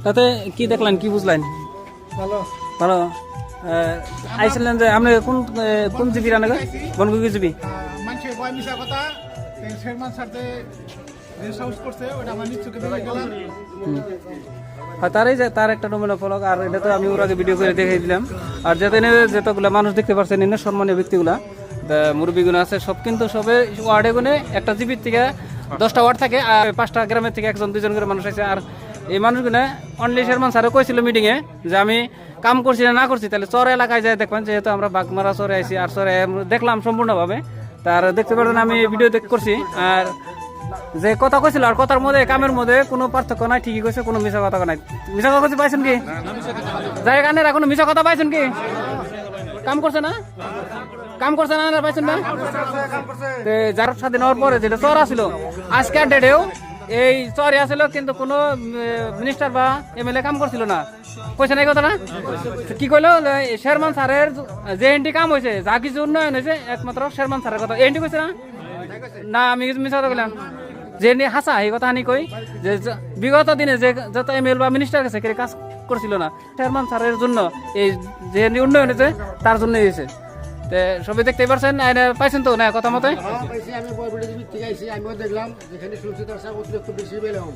তাতে কি দেখলেন, কি বুঝলেন? ভালো। আইছিলেন যে আপনি কোন জিবি রান্না বনগুগি জিবি? মানুষের বয় মিশা কথা শেরমান সাথে সাহস করছে ওটা আমার নিশ্চয়ই দেখে গেলাম। তারই যে তার একটা নমুনা ফলক, আর এটা তো আমি ওর আগে ভিডিও করে দেখাই দিলাম। আর যাতে যতগুলো মানুষ দেখতে পারছেন এনে সম্মানীয় ব্যক্তিগুলা মুরব্বীগুলো আছে, সব কিন্তু সবে ওয়ার্ডে গুনে একটা জিবির থেকে 10টা ওয়ার্ড থাকে, আর 5টা গ্রামের থেকে 1-2 জন করে মানুষ আছে। আর এই মানুষগুলো অনলি শেরমান স্যারও কইছিল মিটিংয়ে যে আমি কাম করছি না করছি, তাহলে চর এলাকায় যায় দেখবেন, যেহেতু আমরা বাগমারা চরে আইছি আর চরে দেখলাম সম্পূর্ণভাবে। তার দেখতে পারেন আমি ভিডিও করছি, আর যে কথা কইছিল আর কথার মধ্যে কামের মধ্যে কোনো পার্থক্য নাই, ঠিকই কইছে, কোনো মিছা কথা নাই। মিছা কথা পাইছেন কি? যাই গানের কোনো মিছা কথা পাইছেন কি? কাম করছে না, কাম করছে না, পাইছেন না? যার স্বাধীন হওয়ার পরে যেটা চর আসছিল আজকের ডেটেও এই চরে আসছিল, কিন্তু কোনো মিনিস্টার বা এমএলএ কাম করছিল না। কইছে না এই কথা না? কি কইলো? শেরমান স্যারের যে এনটি কাম হয়েছে, যা কিছু উন্নয়ন হয়েছে একমাত্র শেরমান স্যারের কথা। এনটি কইছে না? না, আমি কিছু মিছা কথা বললাম। যে হাসা এই কথা আনি কই যে বিগত দিনে যে যত এমএলএ বা মিনিস্টার কাছে কাজ করছিল না, শেরমান স্যারের জন্য এই যে উন্নয়ন হয়েছে তার জন্য হয়েছে। সবাই দেখতে পারছেন, পাইছেন তো না কথা মতে? আমি দেখলাম যেখানে শুনছি তার অতিরিক্ত বেশি পেলাম।